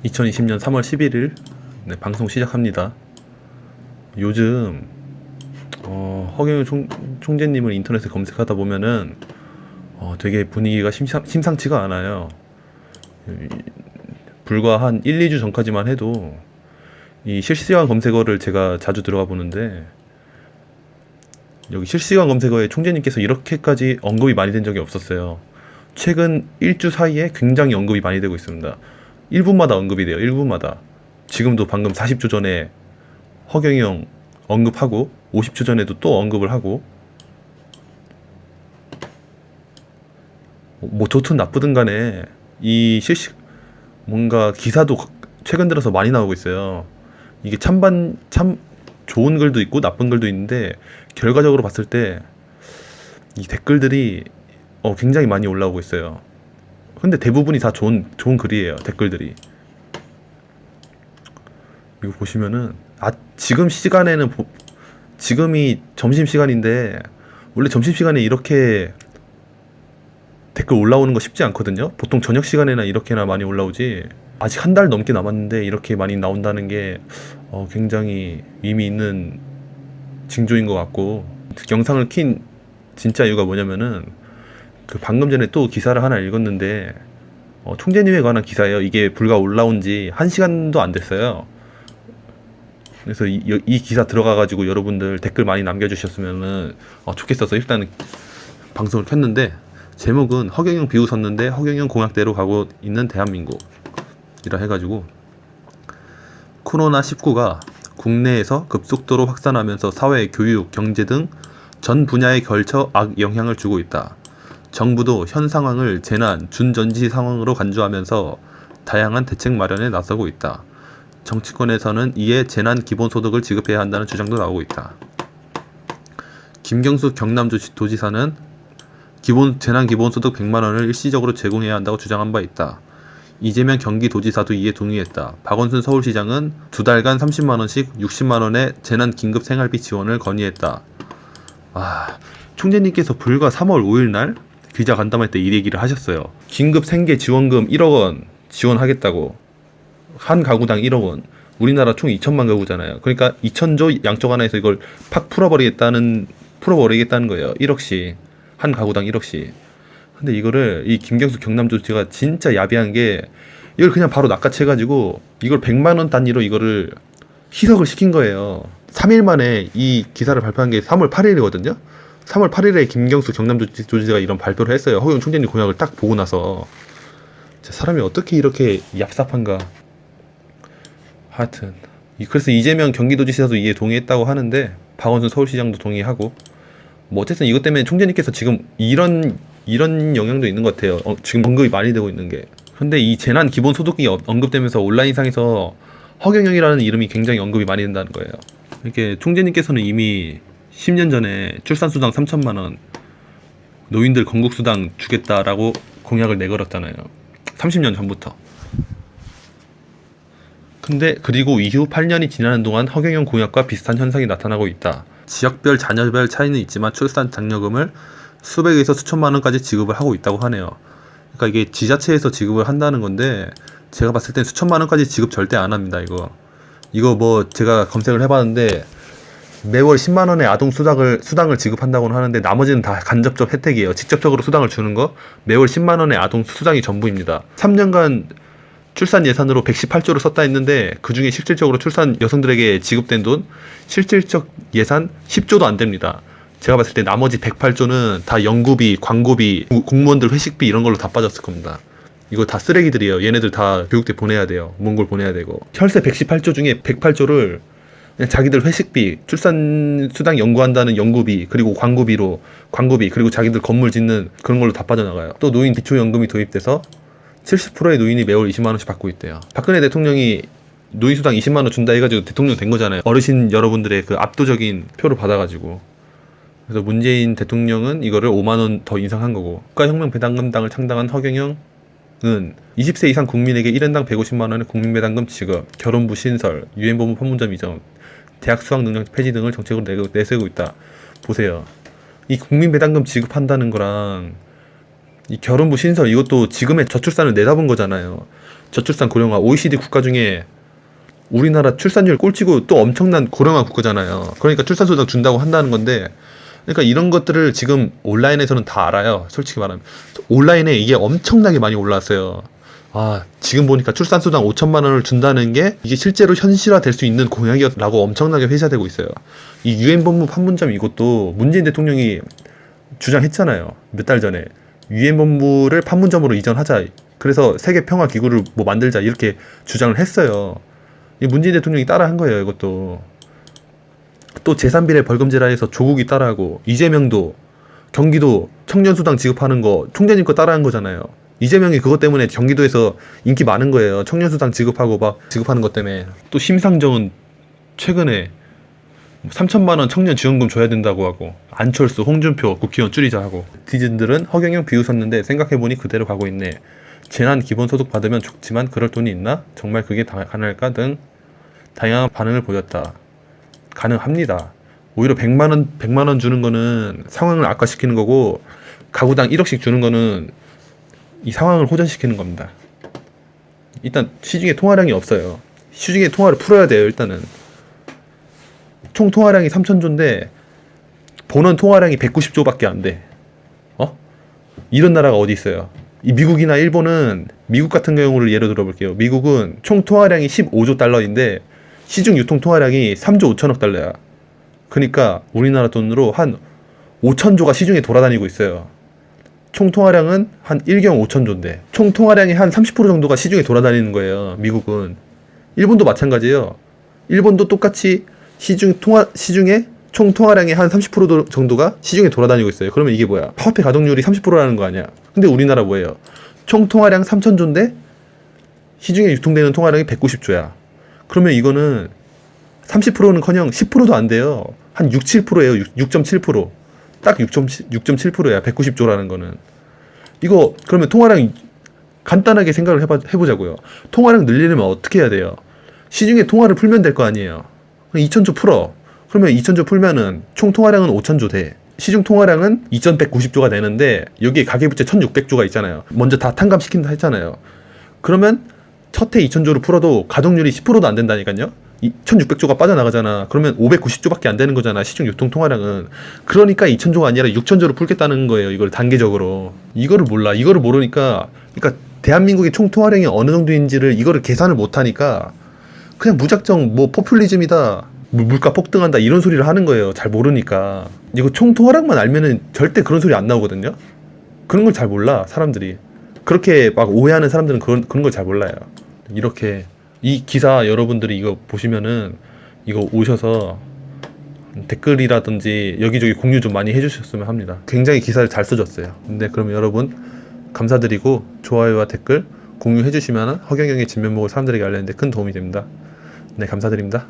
2020년 3월 11일 방송 시작합니다. 요즘 허경영 총재님을 인터넷에 검색하다 보면은 되게 분위기가 심상치가 않아요. 불과 한 1, 2주 전까지만 해도 이 실시간 검색어를 제가 자주 들어가 보는데, 여기 실시간 검색어에 총재님께서 이렇게까지 언급이 많이 된 적이 없었어요. 최근 1주 사이에 굉장히 언급이 많이 되고 있습니다. 1분마다 언급이 돼요. 1분마다. 지금도 방금 40초 전에 허경영 언급하고 50초 전에도 또 언급을 하고, 뭐 좋든 나쁘든 간에 이 뭔가 기사도 최근 들어서 많이 나오고 있어요. 이게 참 좋은 글도 있고 나쁜 글도 있는데, 결과적으로 봤을 때 이 댓글들이 굉장히 많이 올라오고 있어요. 근데 대부분이 다 좋은 글이에요. 댓글들이. 이거 보시면은 지금 시간에는 지금이 점심시간인데, 원래 점심시간에 이렇게 댓글 올라오는 거 쉽지 않거든요. 보통 저녁 시간에나 이렇게나 많이 올라오지. 아직 한 달 넘게 남았는데 이렇게 많이 나온다는 게 굉장히 의미 있는 징조인 것 같고, 영상을 킨 진짜 이유가 뭐냐면은, 그 방금 전에 또 기사를 하나 읽었는데, 총재님에 관한 기사예요. 이게 불과 올라온 지 1시간도 안 됐어요. 그래서 이 기사 들어가가지고 여러분들 댓글 많이 남겨주셨으면은 좋겠어서 일단 방송을 켰는데, 제목은 허경영 비웃었는데 허경영 공약대로 가고 있는 대한민국이라 해가지고, 코로나19가 국내에서 급속도로 확산하면서 사회, 교육, 경제 등 전 분야에 걸쳐 악영향을 주고 있다. 정부도 현 상황을 재난, 준전시 상황으로 간주하면서 다양한 대책 마련에 나서고 있다. 정치권에서는 이에 재난 기본소득을 지급해야 한다는 주장도 나오고 있다. 김경수 경남도지사는 재난 기본소득 100만원을 일시적으로 제공해야 한다고 주장한 바 있다. 이재명 경기도지사도 이에 동의했다. 박원순 서울시장은 2달간 30만원씩 60만원의 재난 긴급 생활비 지원을 건의했다. 총재님께서 불과 3월 5일 날 기자 간담회 때 이 얘기를 하셨어요. 긴급 생계 지원금 1억 원 지원하겠다고. 한 가구당 1억 원. 우리나라 총 2천만 가구잖아요. 그러니까 2천조 양쪽 하나에서 이걸 팍 풀어버리겠다는 거예요. 1억씩. 한 가구당 1억씩. 근데 이거를 이 김경수 경남도지사가 진짜 야비한 게, 이걸 그냥 바로 낚아채가지고 이걸 100만원 단위로 이거를 희석을 시킨 거예요. 3일 만에 이 기사를 발표한 게 3월 8일이거든요. 3월 8일에 김경수 경남도지사가 이런 발표를 했어요. 허경영 총재님 공약을 딱 보고 나서. 사람이 어떻게 이렇게 얍삽한가. 하여튼 그래서 이재명 경기도지사도 이에 동의했다고 하는데, 박원순 서울시장도 동의하고, 뭐 어쨌든 이것 때문에 총재님께서 지금 이런 영향도 있는 것 같아요. 지금 언급이 많이 되고 있는 게. 근데 이 재난 기본소득이 언급되면서 온라인상에서 허경영이라는 이름이 굉장히 언급이 많이 된다는 거예요. 이렇게 총재님께서는 이미 10년 전에 출산수당 3천만원, 노인들 건국수당 주겠다라고 공약을 내걸었잖아요. 30년 전부터. 근데 그리고 이후 8년이 지나는 동안 허경영 공약과 비슷한 현상이 나타나고 있다. 지역별 자녀별 차이는 있지만 출산 장려금을 수백에서 수천만 원까지 지급을 하고 있다고 하네요. 그러니까 이게 지자체에서 지급을 한다는 건데, 제가 봤을 땐 수천만 원까지 지급 절대 안 합니다. 이거 뭐 제가 검색을 해봤는데, 매월 10만 원의 아동 수당을 지급한다고는 하는데, 나머지는 다 간접적 혜택이에요. 직접적으로 수당을 주는 거, 매월 10만 원의 아동 수당이 전부입니다. 3년간 출산 예산으로 118조를 썼다 했는데, 그 중에 실질적으로 출산 여성들에게 지급된 돈, 실질적 예산 10조도 안 됩니다. 제가 봤을 때 나머지 108조는 다 연구비, 광고비, 공무원들 회식비 이런 걸로 다 빠졌을 겁니다. 이거 다 쓰레기들이에요. 얘네들 다 교육대 보내야 돼요. 몽골 보내야 되고. 혈세 118조 중에 108조를 그냥 자기들 회식비, 출산 수당 연구한다는 연구비, 그리고 광고비, 그리고 자기들 건물 짓는 그런 걸로 다 빠져나가요. 또 노인 기초연금이 도입돼서 70%의 노인이 매월 20만 원씩 받고 있대요. 박근혜 대통령이 노인수당 20만 원 준다 해가지고 대통령 된 거잖아요. 어르신 여러분들의 그 압도적인 표를 받아가지고. 그래서 문재인 대통령은 이거를 5만 원 더 인상한 거고, 국가혁명배당금당을 창당한 허경영은 20세 이상 국민에게 1인당 150만 원의 국민배당금 지급, 결혼부 신설, 유엔본부 판문점 이전, 대학 수학 능력 폐지 등을 정책으로 내세우고 있다. 보세요. 이 국민배당금 지급한다는 거랑 이 결혼부 신설, 이것도 지금의 저출산을 내다본 거잖아요. 저출산 고령화 OECD 국가 중에 우리나라 출산율 꼴찌고 또 엄청난 고령화 국가잖아요. 그러니까 출산수당 준다고 한다는 건데, 그러니까 이런 것들을 지금 온라인에서는 다 알아요. 솔직히 말하면 온라인에 이게 엄청나게 많이 올라왔어요. 아, 지금 보니까 출산수당 5천만 원을 준다는 게 이게 실제로 현실화될 수 있는 공약이라고 엄청나게 회자되고 있어요. 이 유엔 본부 판문점 이것도 문재인 대통령이 주장했잖아요. 몇 달 전에 유엔 본부를 판문점으로 이전하자. 그래서 세계 평화 기구를 뭐 만들자 이렇게 주장을 했어요. 이 문재인 대통령이 따라한 거예요. 이것도 또 제3비례 벌금제라해서 조국이 따라하고, 이재명도 경기도 청년수당 지급하는 거 총재님 거 따라한 거잖아요. 이재명이 그것 때문에 경기도에서 인기 많은 거예요. 청년수당 지급하고 막 지급하는 것 때문에. 또 심상정은 최근에 3천만 원 청년 지원금 줘야 된다고 하고, 안철수, 홍준표 국회의원 줄이자 하고, 디즌들은 허경영 비웃었는데 생각해보니 그대로 가고 있네. 재난 기본소득 받으면 좋지만 그럴 돈이 있나? 정말 그게 가능할까? 등 다양한 반응을 보였다. 가능합니다. 오히려 100만 원 주는 거는 상황을 악화시키는 거고, 가구당 1억씩 주는 거는 이 상황을 호전시키는 겁니다. 일단 시중에 통화량이 없어요. 시중에 통화를 풀어야 돼요. 일단은 총 통화량이 3,000조인데 본원 통화량이 190조밖에 안 돼. 이런 나라가 어디 있어요? 이 미국이나 일본은, 미국 같은 경우를 예로 들어볼게요. 미국은 총 통화량이 15조 달러인데 시중 유통 통화량이 3조 5천억 달러야. 그러니까 우리나라 돈으로 한 5천조가 시중에 돌아다니고 있어요. 총 통화량은 한 1경 5천조인데 총 통화량이 한 30% 정도가 시중에 돌아다니는 거예요. 미국은. 일본도 마찬가지예요. 일본도 똑같이 시중에 총 통화량의 한 30% 정도가 시중에 돌아다니고 있어요. 그러면 이게 뭐야? 화폐 가동률이 30%라는 거 아니야? 근데 우리나라 뭐예요? 총 통화량 3천조인데 시중에 유통되는 통화량이 190조야. 그러면 이거는 30%는커녕 10%도 안 돼요. 한 6, 7%예요. 6.7%. 딱 6.7%야. 190조라는 거는. 이거 그러면 통화량 간단하게 생각을 해보자고요. 통화량 늘리려면 어떻게 해야 돼요? 시중에 통화를 풀면 될 거 아니에요. 2천조 풀어. 그러면 2천조 풀면은 총 통화량은 5천조 돼. 시중 통화량은 2,190조가 되는데 여기에 가계부채 1,600조가 있잖아요. 먼저 다 탕감시킨다 했잖아요. 그러면 첫 해 2천조를 풀어도 가동률이 10%도 안 된다니까요. 1,600조가 빠져나가잖아. 그러면 590조밖에 안 되는 거잖아. 시중 유통 통화량은. 그러니까 2천조가 아니라 6천조를 풀겠다는 거예요. 이걸 단계적으로. 이거를 몰라. 이거를 모르니까, 그러니까 대한민국의 총 통화량이 어느 정도인지를 이거를 계산을 못 하니까 그냥 무작정 뭐 포퓰리즘이다, 물가 폭등한다 이런 소리를 하는 거예요. 잘 모르니까. 이거 총 통화량만 알면은 절대 그런 소리 안 나오거든요. 그런 걸 잘 몰라 사람들이. 그렇게 막 오해하는 사람들은 그런 걸 잘 몰라요. 이렇게 이 기사 여러분들이 이거 보시면은 이거 오셔서 댓글이라든지 여기저기 공유 좀 많이 해주셨으면 합니다. 굉장히 기사를 잘 써줬어요. 근데 그럼 여러분 감사드리고 좋아요와 댓글 공유해 주시면 허경영의 진면목을 사람들에게 알리는데 큰 도움이 됩니다. 네, 감사드립니다.